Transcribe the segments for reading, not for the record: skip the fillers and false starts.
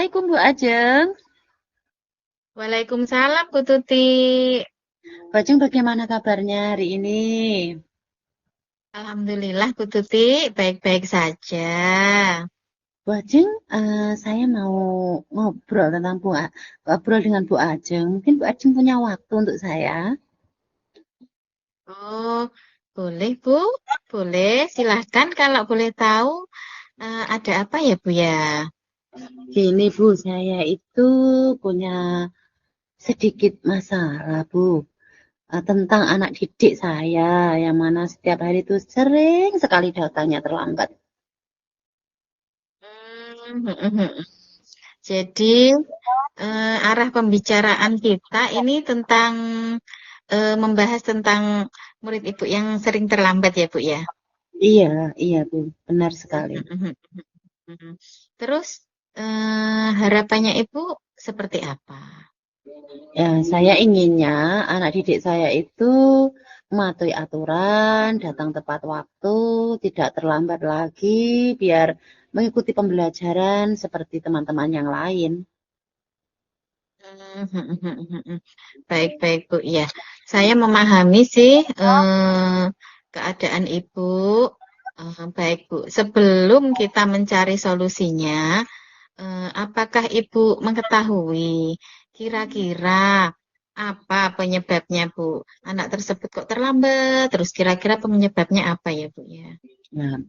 Assalamualaikum Bu Ajeng. Waalaikumsalam Bu Tuti. Bu Ajeng bagaimana kabarnya hari ini? Alhamdulillah Bu Tuti baik-baik saja. Bu Ajeng, saya mau ngobrol tentang ngobrol dengan Bu Ajeng. Mungkin Bu Ajeng punya waktu untuk saya. Oh, boleh Bu, boleh. Silahkan kalau boleh tahu ada apa ya Bu ya? Gini Bu, saya itu punya sedikit masalah Bu. Tentang anak didik saya, yang mana setiap hari itu sering sekali datangnya terlambat. Jadi arah pembicaraan kita ini tentang membahas tentang murid Ibu yang sering terlambat ya Bu ya? Iya, iya Bu, benar sekali. Terus harapannya Ibu seperti apa? Ya, saya inginnya anak didik saya itu mematuhi aturan, datang tepat waktu, tidak terlambat lagi, biar mengikuti pembelajaran seperti teman-teman yang lain. Baik-baik Bu, ya. Saya memahami sih keadaan Ibu. Baik Bu, sebelum kita mencari solusinya, apakah Ibu mengetahui kira-kira apa penyebabnya Bu? Anak tersebut kok terlambat? Terus kira-kira penyebabnya apa ya Bu ya? Nah,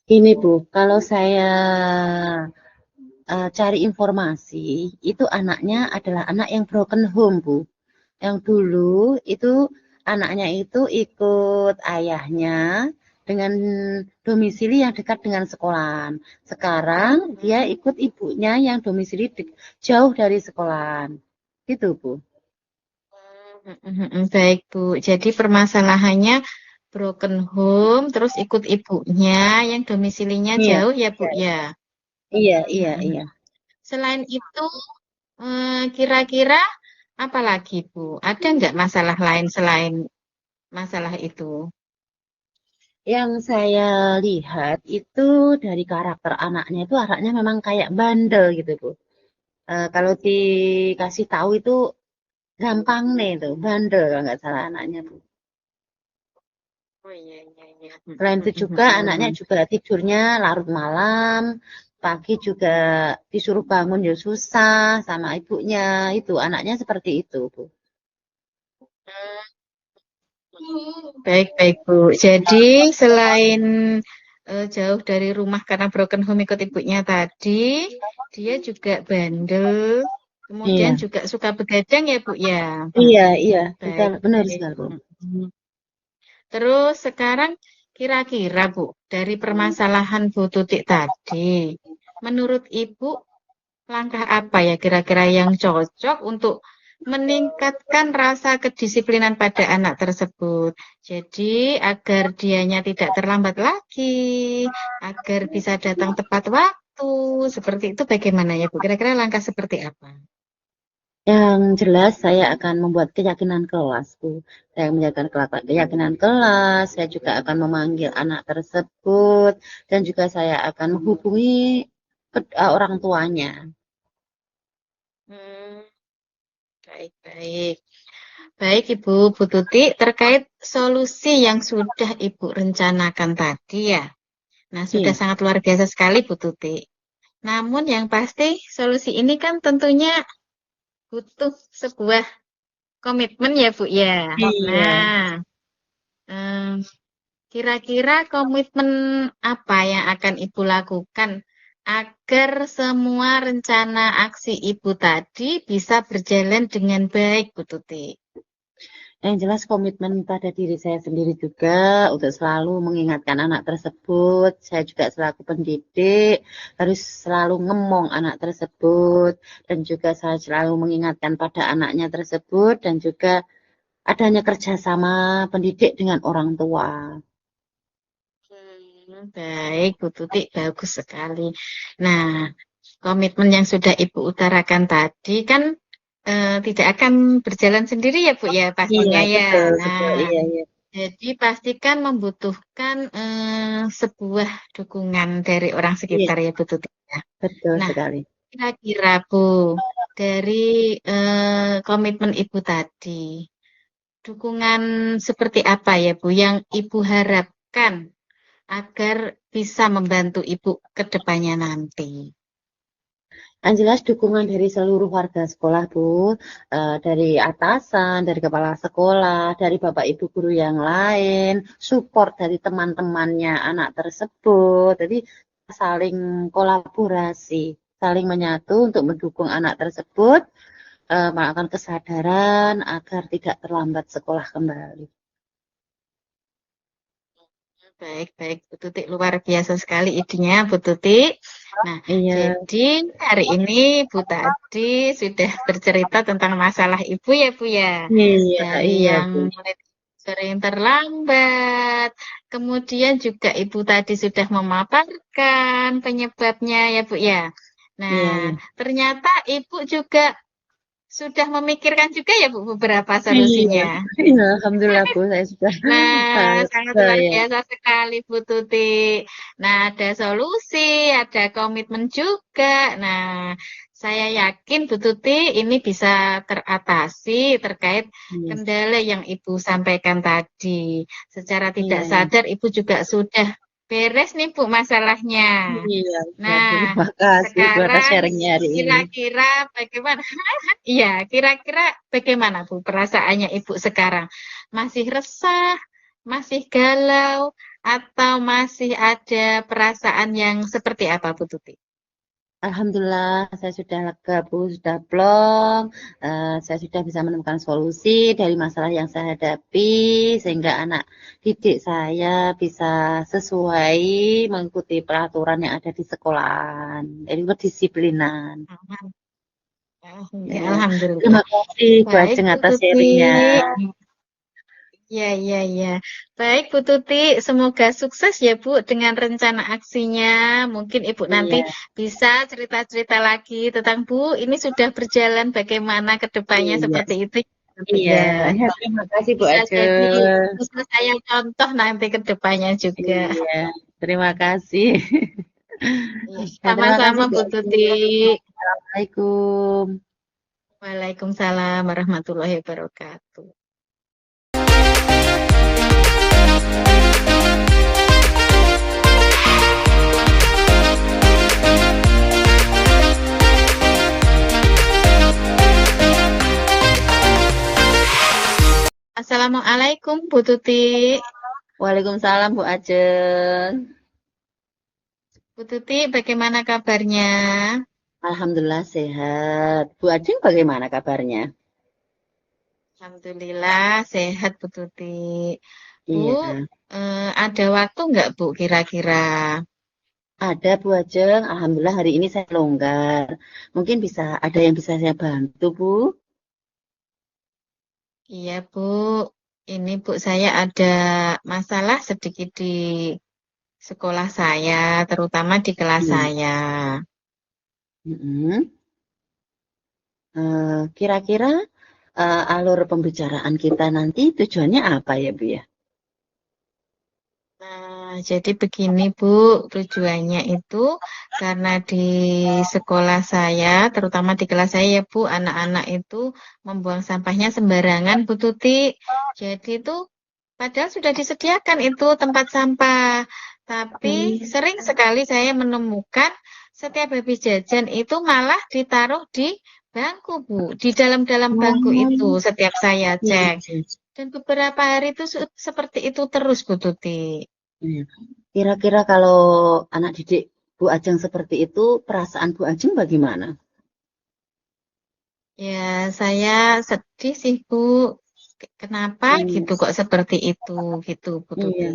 ini Bu, kalau saya cari informasi, itu anaknya adalah anak yang broken home Bu. Yang dulu itu anaknya itu ikut ayahnya dengan domisili yang dekat dengan sekolahan. Sekarang dia ikut ibunya yang domisili jauh dari sekolahan. Gitu, Bu. Baik Bu, jadi permasalahannya broken home, terus ikut ibunya yang domisilinya Iya, jauh ya Bu ya. iya, iya, Mhm. iya. Selain itu, kira-kira apa lagi Bu? Ada nggak masalah lain selain masalah itu? Yang saya lihat itu dari karakter anaknya itu anaknya memang kayak bandel gitu, Bu. Kalau dikasih tahu itu gampang nih tuh, bandel kalau nggak salah anaknya, Bu. Oh iya iya iya. Selain itu juga anaknya juga tidurnya larut malam, pagi juga disuruh bangun ya susah sama ibunya. Itu anaknya seperti itu, Bu. Baik baik Bu. Jadi selain jauh dari rumah karena broken home ikut ibunya tadi, dia juga bandel, kemudian Iya, juga suka begadang ya Bu ya. iya, iya, betul, Baik benar baik. sekali, Bu. Terus sekarang kira-kira Bu, dari permasalahan Bu Tutik tadi, menurut Ibu langkah apa ya kira-kira yang cocok untuk meningkatkan rasa kedisiplinan pada anak tersebut? Jadi agar dianya tidak terlambat lagi, agar bisa datang tepat waktu, seperti itu bagaimana ya Bu? Kira-kira langkah seperti apa? Yang jelas saya akan membuat keyakinan kelas, Bu. Saya menjaga keyakinan kelas, saya juga akan memanggil anak tersebut, dan juga saya akan menghubungi orang tuanya. Hmm, baik-baik. Baik Ibu Bu Tuti, terkait solusi yang sudah Ibu rencanakan tadi ya. Nah, sudah Iya, sangat luar biasa sekali Bu Tuti. Namun yang pasti solusi ini kan tentunya butuh sebuah komitmen ya Bu ya. iya. Nah, em, kira-kira komitmen apa yang akan Ibu lakukan agar semua rencana aksi Ibu tadi bisa berjalan dengan baik Bu Tuti? Yang jelas komitmen pada diri saya sendiri juga untuk selalu mengingatkan anak tersebut. Saya juga selaku pendidik harus selalu ngemong anak tersebut dan juga saya selalu mengingatkan pada anaknya tersebut dan juga adanya kerjasama pendidik dengan orang tua. Baik, Bu Tuti, bagus sekali. Nah, komitmen yang sudah Ibu utarakan tadi kan tidak akan berjalan sendiri ya, Bu ya, Iya, pastinya ya. betul, Nah, betul. Iya, iya. jadi pastikan membutuhkan sebuah dukungan dari orang Iya, sekitar ya, Bu Tuti. Ya. betul Nah, sekali. kira-kira Bu, dari komitmen Ibu tadi, dukungan seperti apa ya Bu yang Ibu harapkan agar bisa membantu Ibu ke depannya nanti? Yang jelas dukungan dari seluruh warga sekolah, Bu, dari atasan, dari kepala sekolah, dari bapak ibu guru yang lain, support dari teman-temannya anak tersebut. Jadi saling kolaborasi, saling menyatu untuk mendukung anak tersebut, melakukan kesadaran agar tidak terlambat sekolah kembali. Baik, baik, Bu Tuti. Luar biasa sekali idenya, Bu Tuti. Nah, Iya, jadi hari ini Bu Tadi sudah bercerita tentang masalah Ibu ya, Bu ya. iya, Dari iya, yang Bu. mulai sering terlambat, kemudian juga Ibu tadi sudah memaparkan penyebabnya ya, Bu ya. Nah, Iya, iya. ternyata Ibu juga sudah memikirkan juga ya, Bu, beberapa Iya, solusinya. iya, alhamdulillah Bu, saya sudah Nah, sangat luar saya. biasa sekali Bu Tuti. Nah, ada solusi, ada komitmen juga. Nah, saya yakin Bu Tuti ini bisa teratasi terkait Iya, kendala yang Ibu sampaikan tadi. Secara tidak iya, iya. sadar Ibu juga sudah beres nih Bu masalahnya. Iya, iya. Nah, Terima kasih Bu atas sekarang sharingnya hari ini. kira-kira bagaimana? Iya, kira-kira bagaimana Bu perasaannya Ibu sekarang? Masih resah, masih galau, atau masih ada perasaan yang seperti apa Bu Tuti? Alhamdulillah, saya sudah lega Bu, sudah plong. Saya sudah bisa menemukan solusi dari masalah yang saya hadapi, sehingga anak didik saya bisa sesuai mengikuti peraturan yang ada di sekolahan. Jadi berdisiplinan. Aman. Ya, Ya. Alhamdulillah. Terima kasih Bu Baik Ajeng Bu atas Tuti. sharingnya. Ya, ya, ya. Baik, Bu Tuti, semoga sukses ya, Bu, dengan rencana aksinya. Mungkin Ibu nanti Iya, bisa cerita-cerita lagi tentang Bu, ini sudah berjalan bagaimana ke depannya iya, seperti itu, Bu iya. ya. Ya, terima kasih Bu Bisa jadi Ajeng. bisa saya contoh nanti ke depannya juga. Iya, terima kasih. Iya, Ya, terima kasih sama-sama Bu Bu Tuti. Ajeng. Assalamualaikum. Waalaikumsalam warahmatullahi wabarakatuh. Assalamualaikum Bu Tuti. Waalaikumsalam Bu Ajeng. Bu Tuti, bagaimana kabarnya? Alhamdulillah sehat. Bu Ajeng bagaimana kabarnya? Alhamdulillah sehat Bu Tuti. Bu, Iya, ada waktu nggak Bu kira-kira? ada Bu Ajeng. Alhamdulillah hari ini saya longgar. Mungkin bisa ada yang bisa saya bantu Bu. Iya Bu, ini Bu saya ada masalah sedikit di sekolah saya, terutama di kelas Iya. saya. Mm-mm. Kira-kira alur pembicaraan kita nanti tujuannya apa ya Bu ya? Nah, jadi begini Bu, tujuannya itu karena di sekolah saya, terutama di kelas saya ya Bu, anak-anak itu membuang sampahnya sembarangan Bu Tuti. Jadi itu padahal sudah disediakan itu tempat sampah. Tapi Hmm. sering sekali saya menemukan setiap habis jajan itu malah ditaruh di bangku Bu, di dalam-dalam bangku itu Oh, setiap saya iya, cek. iya, Dan beberapa hari itu seperti itu terus Bu Tuti. iya. Kira-kira kalau anak didik Bu Ajeng seperti itu, perasaan Bu Ajeng bagaimana? Ya, saya sedih sih, Bu. Kenapa Hmm. gitu kok seperti itu gitu, Bu Iya, Tuti.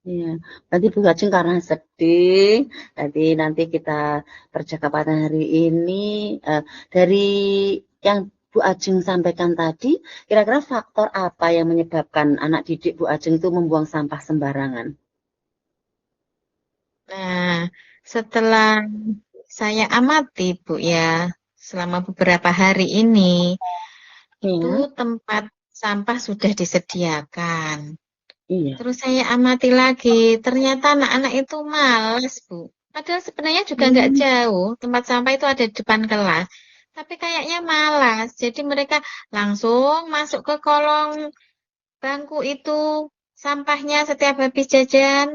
iya. Berarti Bu Ajeng karena sedih, jadi nanti kita percakapan hari ini dari yang Bu Ajeng sampaikan tadi, kira-kira faktor apa yang menyebabkan anak didik Bu Ajeng itu membuang sampah sembarangan? Nah, setelah saya amati, Bu, ya, selama beberapa hari ini, itu Iya, tempat sampah sudah disediakan. iya. Terus saya amati lagi, ternyata anak-anak itu malas, Bu. Padahal sebenarnya juga nggak Hmm, jauh, tempat sampah itu ada di depan kelas. Tapi kayaknya malas, jadi mereka langsung masuk ke kolong bangku itu sampahnya setiap habis jajan.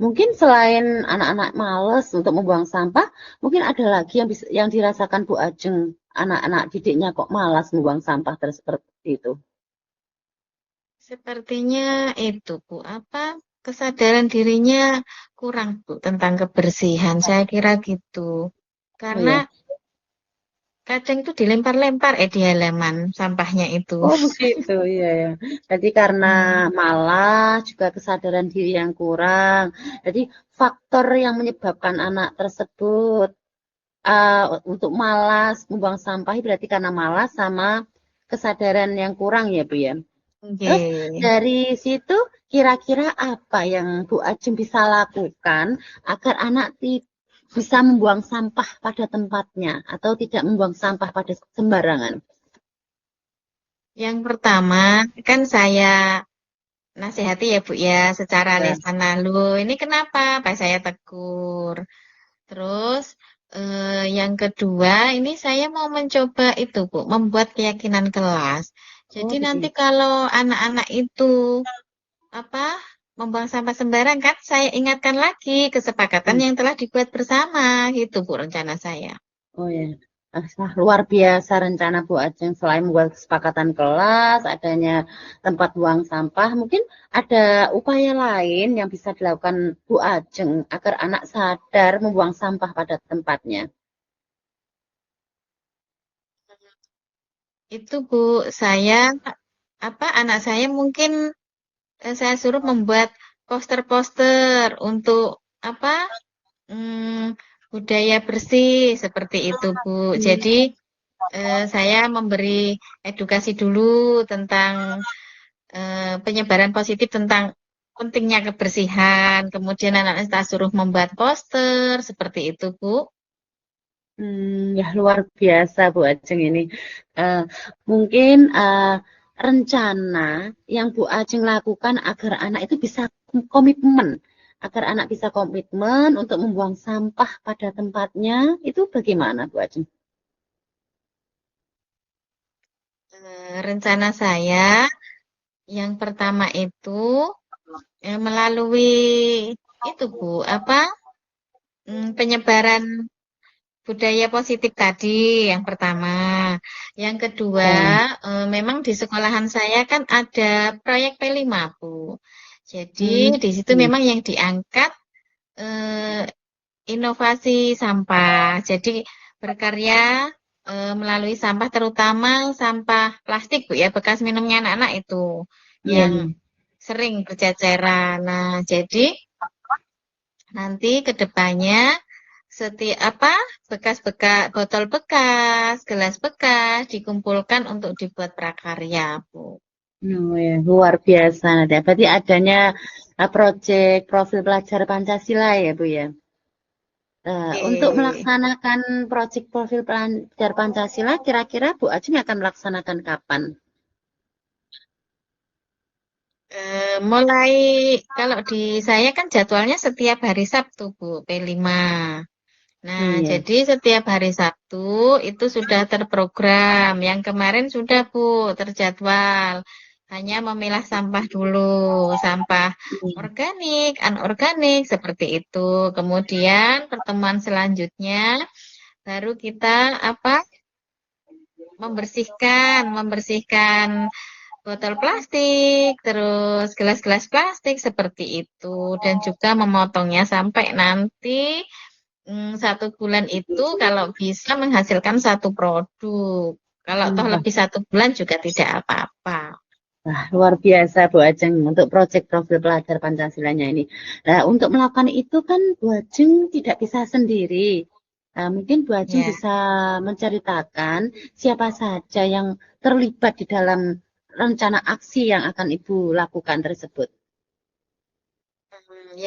mungkin selain anak-anak males untuk membuang sampah, mungkin ada lagi yang bisa yang dirasakan Bu Ajeng. Anak-anak didiknya kok malas membuang sampah terus seperti itu. Sepertinya itu, Bu, apa kesadaran dirinya kurang, Bu, tentang kebersihan. Saya kira gitu. Oh Karena ya. kadang itu dilempar-lempar di halaman sampahnya itu. Oh begitu, iya ya. Jadi karena Hmm, malas juga kesadaran diri yang kurang. Jadi faktor yang menyebabkan anak tersebut untuk malas membuang sampah itu berarti karena malas sama kesadaran yang kurang ya Bu ya. Terus oke. dari situ kira-kira apa yang Bu Ajeng bisa lakukan agar anak bisa membuang sampah pada tempatnya atau tidak membuang sampah pada sembarangan? Yang pertama, kan saya nasihati ya Bu ya, secara Ya. lisan lalu. Ini kenapa? Pak saya tegur. Terus yang kedua, ini saya mau mencoba itu Bu, membuat keyakinan kelas. Jadi Oh nanti begitu. kalau anak-anak itu apa membuang sampah sembarang kan saya ingatkan lagi kesepakatan Hmm. yang telah dibuat bersama gitu Bu rencana saya. Oh ya. Luar biasa rencana Bu Ajeng selain membuat kesepakatan kelas, adanya tempat buang sampah, mungkin ada upaya lain yang bisa dilakukan Bu Ajeng agar anak sadar membuang sampah pada tempatnya. Itu Bu, saya anak saya mungkin saya suruh membuat poster-poster untuk apa budaya bersih seperti itu Bu. Jadi saya memberi edukasi dulu tentang penyebaran positif tentang pentingnya kebersihan. Kemudian anak-anak kita suruh membuat poster seperti itu Bu. Ya luar biasa Bu Ajeng ini. Eh, mungkin rencana yang Bu Ajeng lakukan agar anak itu bisa komitmen, agar anak bisa komitmen untuk membuang sampah pada tempatnya, itu bagaimana Bu Ajeng? Rencana saya yang pertama itu melalui itu Bu, penyebaran budaya positif tadi yang pertama. Yang kedua, Ya. memang di sekolahan saya kan ada proyek P5, Bu. Jadi Hmm, di situ memang yang diangkat eh, inovasi sampah. Jadi berkarya melalui sampah terutama sampah plastik, Bu ya, bekas minumnya anak-anak itu iya, yang iya. sering berceceran. Nah, jadi nanti ke depannya setiap bekas-bekas botol bekas, gelas bekas dikumpulkan untuk dibuat prakarya, Bu. Oh, ya. Luar biasa. Nah, berarti adanya proyek profil pelajar Pancasila ya Bu ya. Untuk Oke. melaksanakan proyek profil pelajar Pancasila, kira-kira Bu Ajeng akan melaksanakan kapan? Mulai kalau di saya kan jadwalnya setiap hari Sabtu, Bu, P5. Nah, Hmm, ya. jadi setiap hari Sabtu itu sudah terprogram. Yang kemarin sudah, Bu, terjadwal. Hanya memilah sampah dulu, sampah Iya. organik, anorganik, seperti itu. Kemudian pertemuan selanjutnya baru kita apa membersihkan botol plastik, terus gelas-gelas plastik seperti itu, dan juga memotongnya sampai nanti 1 bulan itu kalau bisa menghasilkan 1 produk. Kalau toh Wah, lebih 1 bulan juga tidak apa-apa. luar biasa Bu Ajeng untuk proyek profil pelajar Pancasilanya ini. Nah, untuk melakukan itu kan Bu Ajeng tidak bisa sendiri. Nah, mungkin Bu Ajeng Ya, bisa menceritakan siapa saja yang terlibat di dalam rencana aksi yang akan Ibu lakukan tersebut.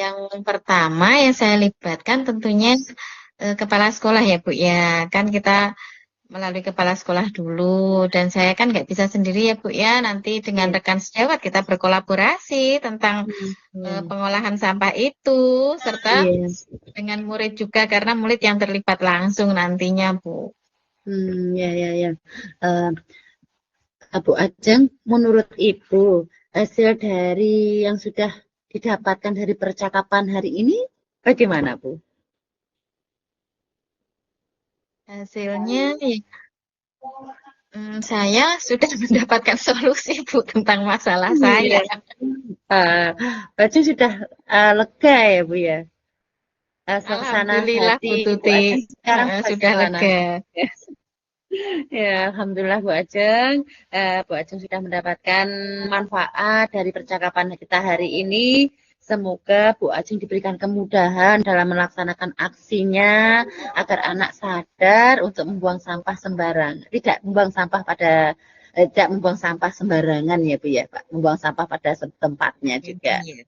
yang pertama yang saya libatkan tentunya kepala sekolah ya Bu ya. Kan kita melalui kepala sekolah dulu. Dan saya kan nggak bisa sendiri ya Bu ya. Nanti dengan Iya. rekan sejawat kita berkolaborasi tentang Hmm. pengolahan sampah itu, serta Iya. dengan murid juga karena murid yang terlibat langsung nantinya Bu. Ya, ya, ya. Eh, Bu Ajeng, menurut Ibu, hasil dari yang sudah didapatkan dari percakapan hari ini bagaimana, Bu? Hasilnya ya, saya sudah mendapatkan solusi Bu tentang masalah saya. Iya. Bu Ajeng sudah lega ya, Bu ya? Suasana Alhamdulillah hati Bu Bu Tuti. Ajeng sekarang Sudah bagaimana? lega. Ya, alhamdulillah Bu Ajeng. Bu Ajeng sudah mendapatkan manfaat dari percakapan kita hari ini. Semoga Bu Ajeng diberikan kemudahan dalam melaksanakan aksinya agar anak sadar untuk membuang sampah sembarangan. Tidak membuang sampah tidak membuang sampah sembarangan ya Bu ya, Pak. Membuang sampah pada tempatnya juga. Iya,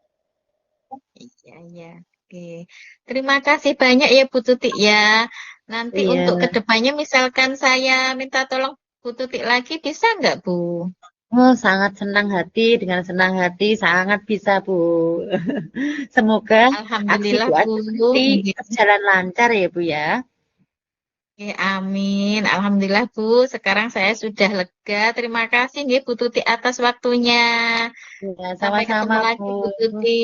iya, iya. Oke. Terima kasih banyak ya Bu Tuti ya. Nanti untuk Iya. kedepannya misalkan saya minta tolong Bu Tuti lagi bisa nggak Bu? Oh, sangat senang hati, dengan senang hati, sangat bisa, Bu. Semoga aksi Alhamdulillah Bu Bu. Ajeng nanti berjalan lancar ya, Bu ya. Oke, amin. Alhamdulillah Bu. Sekarang saya sudah lega. Terima kasih nggih Bu Tuti atas waktunya. Ya, Sampai sama-sama, ketemu Bu. lagi Bu Tuti.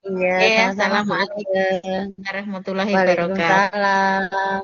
Iya, Oke, sama-sama, Bu Assalamualaikum Ajeng. warahmatullahi wabarakatuh. Waalaikumsalam.